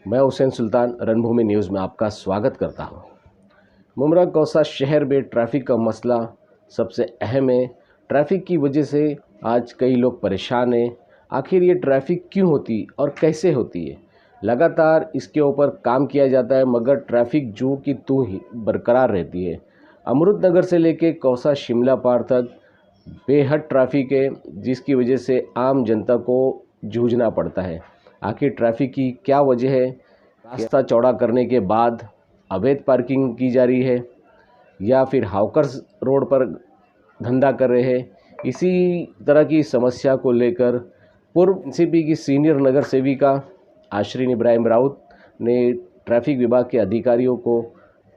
मैं हुसैन सुल्तान रणभूमि न्यूज़ में आपका स्वागत करता हूं। मुमरा कौसा शहर में ट्रैफिक का मसला सबसे अहम है। ट्रैफिक की वजह से आज कई लोग परेशान हैं। आखिर ये ट्रैफिक क्यों होती और कैसे होती है? लगातार इसके ऊपर काम किया जाता है मगर ट्रैफिक जो कि तू ही बरकरार रहती है। अमृतनगर से लेके कौसा शिमला पार तक बेहद ट्रैफिक है, जिसकी वजह से आम जनता को जूझना पड़ता है। आखिर ट्रैफिक की क्या वजह है? रास्ता चौड़ा करने के बाद अवैध पार्किंग की जा रही है या फिर हाउकर्स रोड पर धंधा कर रहे हैं? इसी तरह की समस्या को लेकर पूर्व एनसीपी की सीनियर नगर सेविका आशरीन इब्राहिम राउत ने ट्रैफिक विभाग के अधिकारियों को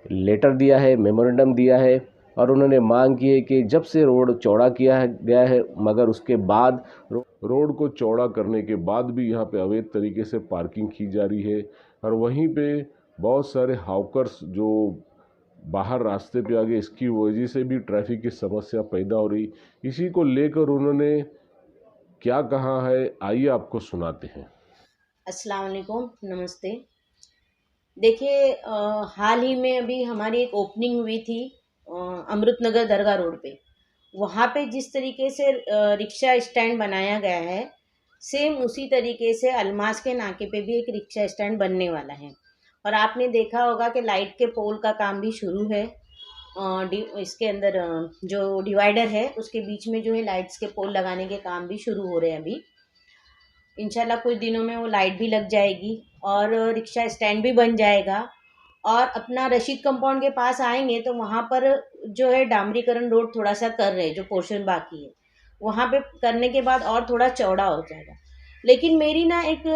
लेटर दिया है, मेमोरेंडम दिया है और उन्होंने मांग की है कि जब से रोड चौड़ा किया गया है मगर उसके बाद रोड को चौड़ा करने के बाद भी यहाँ पे अवैध तरीके से पार्किंग की जा रही है और वहीं पे बहुत सारे हाउकर्स जो बाहर रास्ते पे आ गए, इसकी वजह से भी ट्रैफिक की समस्या पैदा हो रही। इसी को लेकर उन्होंने क्या कहा है, आइए आपको सुनाते हैं। अस्सलाम वालेकुम, नमस्ते। देखिए, हाल ही में अभी हमारी एक ओपनिंग हुई थी अमृतनगर दरगाह रोड पे। वहाँ पे जिस तरीके से रिक्शा स्टैंड बनाया गया है, सेम उसी तरीके से अलमास के नाके पे भी एक रिक्शा स्टैंड बनने वाला है। और आपने देखा होगा कि लाइट के पोल का काम भी शुरू है। इसके अंदर जो डिवाइडर है उसके बीच में जो है लाइट्स के पोल लगाने के काम भी शुरू हो रहे हैं अभी। इंशाल्लाह कुछ दिनों में वो लाइट भी लग जाएगी और रिक्शा स्टैंड भी बन जाएगा। और अपना रशीद कंपाउंड के पास आएंगे तो वहाँ पर जो है डामरीकरण रोड थोड़ा सा कर रहे हैं, जो पोर्शन बाकी है वहाँ पे करने के बाद और थोड़ा चौड़ा हो जाएगा। लेकिन मेरी ना एक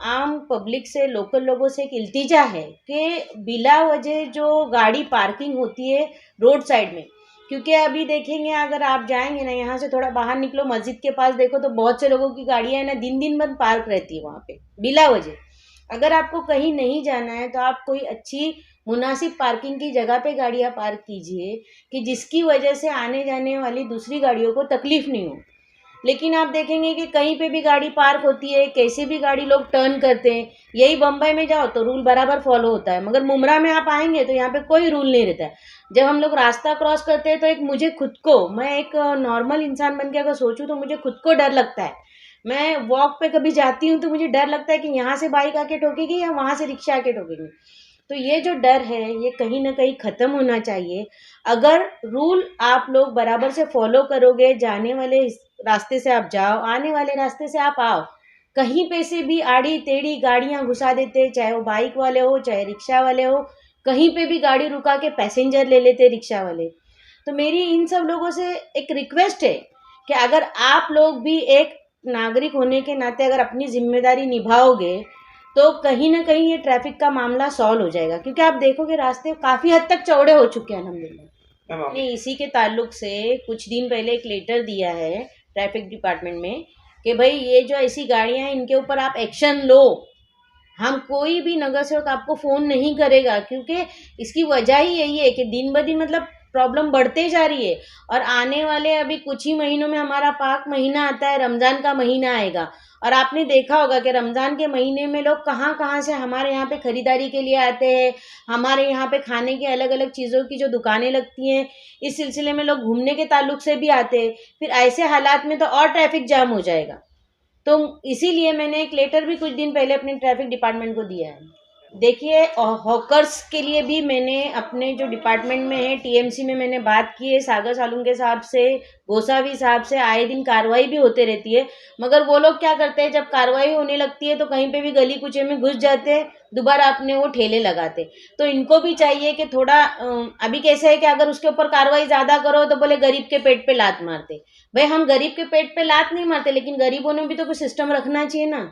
आम पब्लिक से, लोकल लोगों से एक इल्तिजा है कि बिला वजह जो गाड़ी पार्किंग होती है रोड साइड में, क्योंकि अभी देखेंगे अगर आप जाएंगे ना, यहाँ से थोड़ा बाहर निकलो, मस्जिद के पास देखो तो बहुत से लोगों की गाड़ियां है ना दिन दिन भर पार्क रहती है वहाँ पे बिला वजह। अगर आपको कहीं नहीं जाना है तो आप कोई अच्छी मुनासिब पार्किंग की जगह पे गाड़ियां पार्क कीजिए कि जिसकी वजह से आने जाने वाली दूसरी गाड़ियों को तकलीफ नहीं हो। लेकिन आप देखेंगे कि कहीं पे भी गाड़ी पार्क होती है, कैसे भी गाड़ी लोग टर्न करते हैं। यही बम्बई में जाओ तो रूल बराबर फॉलो होता है, मगर मुमरा में आप आएंगे तो यहाँ पे कोई रूल नहीं रहता है। जब हम लोग रास्ता क्रॉस करते हैं तो एक मुझे खुद को, मैं एक नॉर्मल इंसान बन के अगर सोचूं तो मुझे खुद को डर लगता है। मैं वॉक पे कभी जाती हूँ तो मुझे डर लगता है कि यहाँ से बाइक आके ठोकेगी या वहाँ से रिक्शा आके ठोकेगी। तो ये जो डर है ये कहीं ना कहीं ख़त्म होना चाहिए। अगर रूल आप लोग बराबर से फॉलो करोगे, जाने वाले रास्ते से आप जाओ, आने वाले रास्ते से आप आओ, कहीं पे से भी आड़ी टेढ़ी गाड़ियां घुसा देते, चाहे वो बाइक वाले हो चाहे रिक्शा वाले हो, कहीं पे भी गाड़ी रुका के पैसेंजर ले लेते रिक्शा वाले। तो मेरी इन सब लोगों से एक रिक्वेस्ट है कि अगर आप लोग भी एक नागरिक होने के नाते अगर अपनी जिम्मेदारी निभाओगे तो कहीं ना कहीं ये ट्रैफिक का मामला सॉल्व हो जाएगा। क्योंकि आप देखोगे रास्ते काफ़ी हद तक चौड़े हो चुके हैं अल्हम्दुलिल्लाह। ने इसी के ताल्लुक से कुछ दिन पहले एक लेटर दिया है ट्रैफिक डिपार्टमेंट में कि भाई ये जो ऐसी गाड़ियां हैं इनके ऊपर आप एक्शन लो। हम कोई भी नगर सेवक आपको फ़ोन नहीं करेगा, क्योंकि इसकी वजह ही यही है कि दिन ब दिन मतलब प्रॉब्लम बढ़ते जा रही है। और आने वाले अभी कुछ ही महीनों में हमारा पाक महीना आता है, रमज़ान का महीना आएगा। और आपने देखा होगा कि रमज़ान के महीने में लोग कहाँ कहाँ से हमारे यहाँ पे ख़रीदारी के लिए आते हैं। हमारे यहाँ पे खाने की अलग अलग चीज़ों की जो दुकानें लगती हैं, इस सिलसिले में लोग घूमने के ताल्लुक से भी आते हैं। फिर ऐसे हालात में तो और ट्रैफिक जाम हो जाएगा। तो इसीलिए मैंने एक लेटर भी कुछ दिन पहले अपने ट्रैफिक डिपार्टमेंट को दिया है। देखिए, हॉकर्स के लिए भी मैंने अपने जो डिपार्टमेंट में है टीएमसी में मैंने बात की है सागर सालुंके साहब से, गोसावी साहब से। आए दिन कार्रवाई भी होते रहती है, मगर वो लोग क्या करते हैं, जब कार्रवाई होने लगती है तो कहीं पे भी गली कुचे में घुस जाते हैं, दोबारा अपने वो ठेले लगाते। तो इनको भी चाहिए कि थोड़ा अभी कैसे है कि अगर उसके ऊपर कार्रवाई ज़्यादा करो तो बोले गरीब के पेट पे लात मारते। भाई हम गरीब के पेट पे लात नहीं मारते, लेकिन गरीबों ने भी तो कुछ सिस्टम रखना चाहिए ना।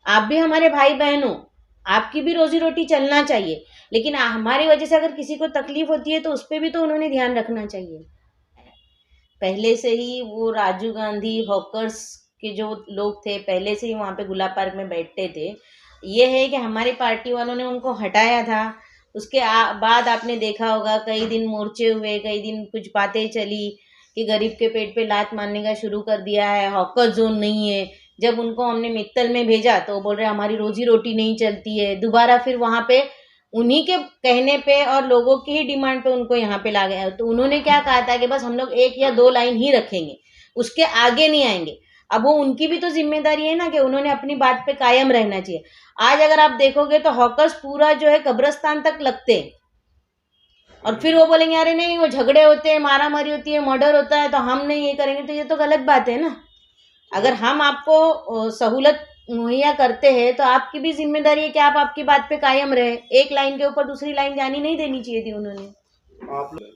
आप भी हमारे भाई बहन हो, आपकी भी रोजी रोटी चलना चाहिए। लेकिन हमारी वजह से अगर किसी को तकलीफ होती है तो उस पर भी तो उन्होंने ध्यान रखना चाहिए। पहले से ही वो राजीव गांधी हॉकर्स के जो लोग थे पहले से ही वहाँ पे गुलाब पार्क में बैठते थे। ये है कि हमारी पार्टी वालों ने उनको हटाया था। उसके बाद आपने देखा होगा कई दिन मोर्चे हुए, कई दिन कुछ बातें चली कि गरीब के पेट पे लात मारने का शुरू कर दिया है, हॉकर जोन नहीं है, जब उनको हमने मित्तल में भेजा तो वो बोल रहे हमारी रोजी रोटी नहीं चलती है। दोबारा फिर वहाँ पे उन्हीं के कहने पे और लोगों की ही डिमांड पे उनको यहाँ पे ला गया। तो उन्होंने क्या कहा था कि बस हम लोग 1 या 2 लाइन ही रखेंगे, उसके आगे नहीं आएंगे। अब वो उनकी भी तो जिम्मेदारी है ना कि उन्होंने अपनी बात पे कायम रहना चाहिए। आज अगर आप देखोगे तो हॉकर्स पूरा जो है कब्रिस्तान तक लगते हैं और फिर वो बोलेंगे अरे नहीं वो झगड़े होते हैं, मारामारी होती है, मर्डर होता है तो हम नहीं ये करेंगे। तो ये तो गलत बात है ना। अगर हम आपको सहूलत मुहैया करते हैं तो आपकी भी जिम्मेदारी है कि आप आपकी बात पे कायम रहे। एक लाइन के ऊपर दूसरी लाइन जानी नहीं देनी चाहिए थी उन्होंने।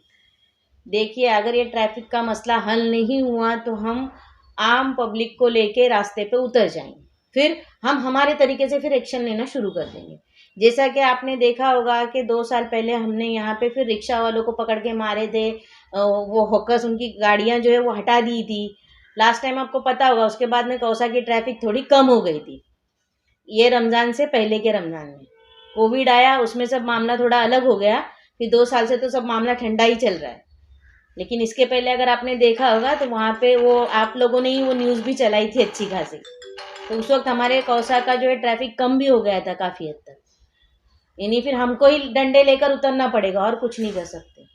देखिए अगर ये ट्रैफिक का मसला हल नहीं हुआ तो हम आम पब्लिक को लेके रास्ते पे उतर जाएंगे, फिर हम हमारे तरीके से फिर एक्शन लेना शुरू कर देंगे। जैसा कि आपने देखा होगा कि 2 साल पहले हमने यहाँ पे फिर रिक्शा वालों को पकड़ के मारे थे, वो हॉकर्स उनकी गाड़ियाँ जो है वो हटा दी थी लास्ट टाइम, आपको पता होगा। उसके बाद में कौसा की ट्रैफिक थोड़ी कम हो गई थी। ये रमज़ान से पहले के रमज़ान में कोविड आया, उसमें सब मामला थोड़ा अलग हो गया। फिर 2 साल से तो सब मामला ठंडा ही चल रहा है। लेकिन इसके पहले अगर आपने देखा होगा तो वहाँ पे वो आप लोगों ने ही वो न्यूज़ भी चलाई थी अच्छी खासी। तो उस वक्त हमारे कौसा का जो है ट्रैफिक कम भी हो गया था काफ़ी हद तक। यानी फिर हमको ही डंडे लेकर उतरना पड़ेगा और कुछ नहीं कर सकते।